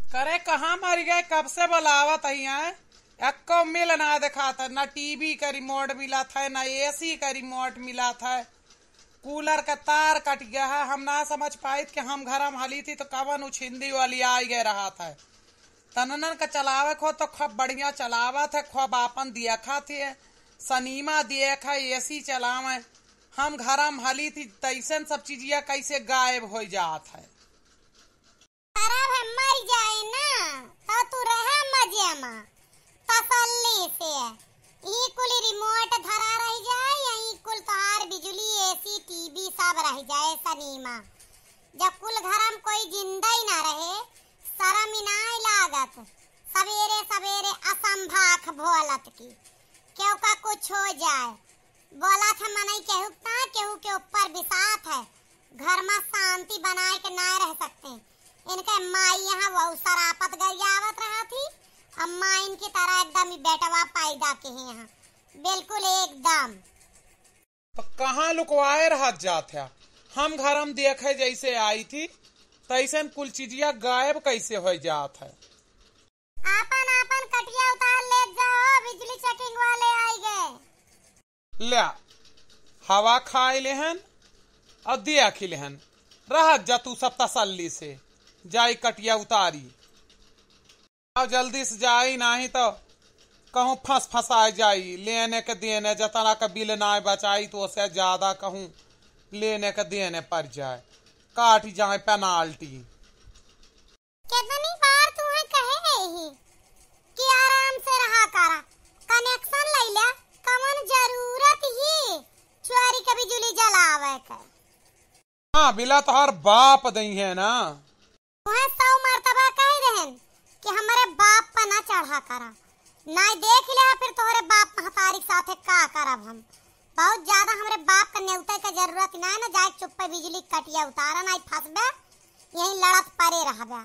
करे कहाँ मर गए, कब से बुलावत है। एको मिल ना देखा था, न टीवी का रिमोट मिला था, न एसी का रिमोट मिला था। कूलर का तार कट गया है। हम ना समझ पाए कि हम घर में हली थी तो कवन उछिंदी वाली आ गए रहा था। तनन का चलावे खो तो खूब बढ़िया चलावा था, खूब आपन देखा थे, सनीमा देखा, एसी चलावे। हम घर में हली थी तैसन सब चीजिया कैसे गायब हो जात है। खराब है मर जाए ना तो तू रहा मजे में तसल्ली से। ई कुल रिमोट धरा रह जाए, यही कुल तोहार बिजली एसी टीवी सब रह जाए सनीमा। जब कुल घर में कोई जिंदा ही ना रहे, शर्म ही ना लागत। सवेरे सवेरे असंभाख भोलत की क्यों का कुछ हो जाए। बोला था मनई केहू के ऊपर बिसात है, घर में शांति बनाए के ना रह सकते। इनके माई यहाँ वो सरापत गरियावत रहा थी, अम्मा इनकी तरह एकदम ही बेटवा पैदा के हैं यहाँ, बिल्कुल एकदम। तो कहाँ लुकवाए रह जात है। हम घर में देखे जैसे आई थी तैसन कुल चीजिया गायब कैसे हो जात है। आपन आपन कटिया उतार ले जाओ, बिजली चेकिंग वाले आई गए। ले हवा खाए लेहन और दिया खिलेहन, रह जा तू सब तसल्ली से। जाई कटिया उतारी, अब जल्दी से जाई, नहीं तो कहूँ फंसाए जाई। लेने के देने जतना का बिल ना बचाई तो उससे ज्यादा कहूँ लेने के देने पड़ जाए, काट जाए पेनाल्टी। कितनी बार तुम्हें कहे ही कि आराम से रहा करा, कनेक्शन ले ले, कमन जरूरत ही चोरी के बिजली जलावे के। हाँ बिला तो हर बाप दई है ना। तुम्हें 100 मर्तबा कह रहन कि हमारे बाप पर ना चढ़ा करा, ना देख ले फिर तोहरे बाप महतारी साथे का करब हम। बहुत ज्यादा हमारे बाप का न्योते का जरूरत ना है ना, जाए चुप पे बिजली कटिया उतारा ना फंसबे, यही लड़त परे रहबे।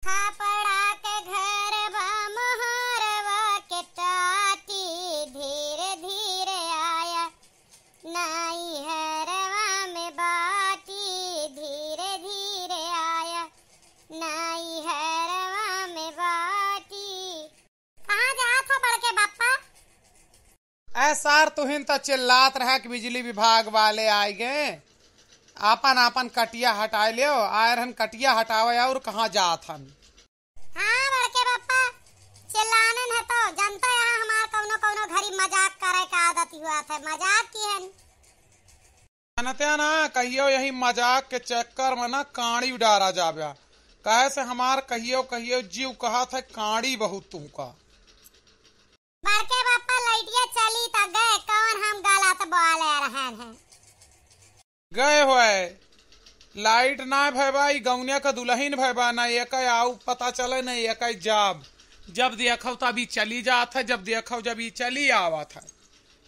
खपड़ा के घर बा मोहरवा के टाटी, धीरे धीरे आया नाई हरवा में बाटी, धीरे धीरे आया नाई हरवा में बाटी। कहाँ जा था बड़के बापा? ऐसार तुहिन तो चिल्लात रहा कि बिजली विभाग वाले आए गए, आपन आपन कटिया हटाए लियो। आए रहन कटिया हटावे और कहाँ जात हन। हाँ बड़के बापा चिल्लाने है तो जनता यहाँ हमार कौनो कौनो घरी मजाक करे का आदत हुआ था, मजाक की है जानते ना, कहियो यही मजाक के चक्कर में ना काड़ी उडारा जाव्या। कहे से हमार कहियो कहियो जीव कहा था काड़ी बहुत तुमका। बड़के बापा लाइटिया चली तो गए, कौन हम गलत बोले रहन हैं। गए हुए लाइट ना भैबाई, गौनिया का दुल्हन भैबा ना, एक आऊ पता चले न एक जाब। जब देखो तभी चली जात है, जब देखो जब ये चली आवत है।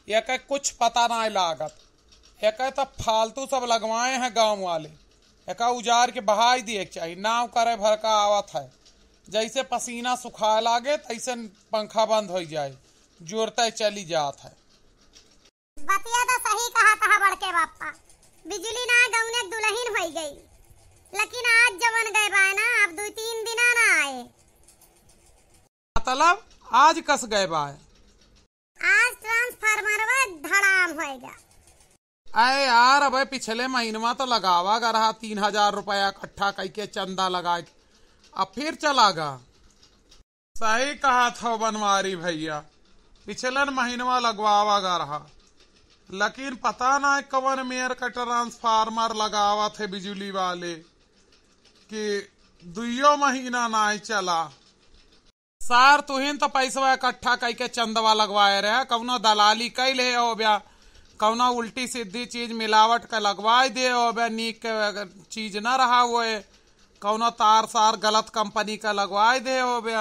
एक कुछ पता ना लागत। एक तो फालतू सब लगवाए हैं गांव वाले, एक उजार के बहाई दिए चाहिए, नाव करे भर का आवत है। जैसे पसीना सुखा लागे तैसे पंखा बंद हो जाए, जोरते चली जात है। बतिया तो सही कहा था बड़के बापा, बिजली ना गौने दुल्हन हो गई, लेकिन आज जवन गए बा ना अब 2-3 दिन ना आए। मतलब आज कस गए बा? आज ट्रांसफार्मर धड़ाम होएगा। अरे यार अब पिछले महीने तो लगावा गा रहा 3000 रुपया इकट्ठा करके चंदा लगा के, अब फिर चलागा। सही कहा था बनवारी भैया, पिछले महीनवा लगवावा गा रहा, लेकिन पता ना कवन मेयर का ट्रांसफार्मर लगावा थे बिजली वाले कि 2 महीना ना चला। सार तुहिन तो पैसा इकट्ठा करके चंदवा लगवाए रहे, कवनो दलाली कैले हो बया, कौना उल्टी सीधी चीज मिलावट का लगवाई दे हो बे, नीक चीज न रहा वो, कौना तार सार गलत कंपनी का लगवाई दे हो बे।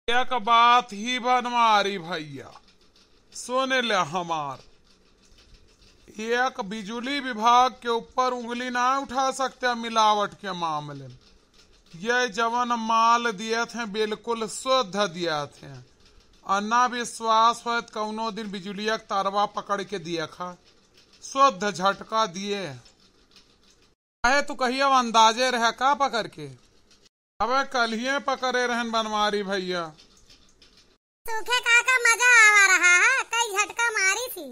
एक बात ही बनवारी भैया सुन ले हमार, एक बिजली विभाग के ऊपर उंगली ना उठा सकते मिलावट के मामले में। ये जवन माल दिए थे बिल्कुल शुद्ध दिए थे, अन्ना विश्वास हो कौनो दिन बिजलिया तारवा पकड़ के दिया खा, शुद्ध झटका दिए। तू कहियो अंदाजे रह का पकड़ के। अबे कलिए पकड़े रहन बनवारी भैया। सूखे का मजा आवा रहा है, कई झटका मारी थी।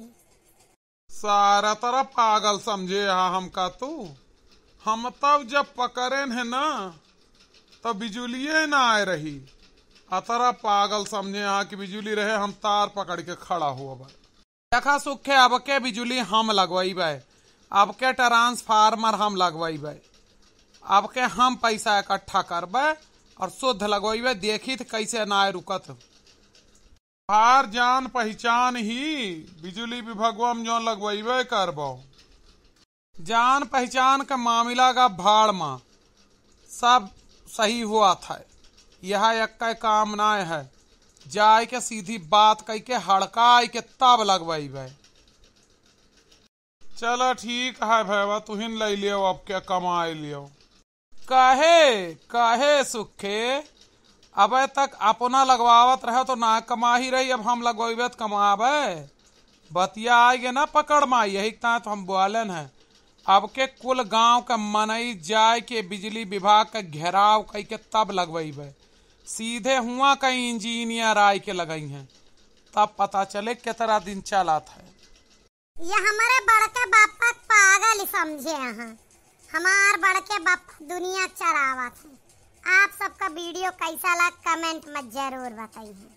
सारा तरह पागल समझे हमका तू। हम तब जब पकड़े है ना तब बिजुलिये ना आए रही। अतरा पागल समझे यहाँ की बिजुली रहे, हम तार पकड़ के खड़ा हुआ भाई। देखा सुखे अब के बिजुली हम लगवाई भाई, अब के ट्रांसफार्मर हम लगवाई भाई, अब के हम पैसा इकट्ठा करबे और शुद्ध लगवाई। देखी थ कैसे ना रुकत। हार जान पहचान ही बिजुली विभागवा में जो लगवाइबे करबो। जान पहचान का मामला का भाड़ में सब सही हुआ था। यह एक का काम ना है, जाय के सीधी बात कह के हड़काई के तब लगवाई भाई। चलो ठीक है भैया, तुहिन ले लियो, अब क्या कमाई लियो। कहे कहे सुखे अब तक अपना लगवावत रहे तो ना कमा ही रही, अब हम लगवाइबे तो कमाबे। बतिया आएगे ना पकड़ में, यही तो हम बोलन है। अब के कुल गांव का मनई जाय के बिजली विभाग का घेराव कई के तब लगवाइबे। सीधे हुआ कई इंजीनियर आय के लगाई हैं, तब पता चले कितना दिन चला था। ये हमारे बड़के बापा पागल समझे यहाँ। हमार बड़के बापा दुनिया चरावा थे। आप सबका वीडियो कैसा लगा कमेंट में जरूर बताइए।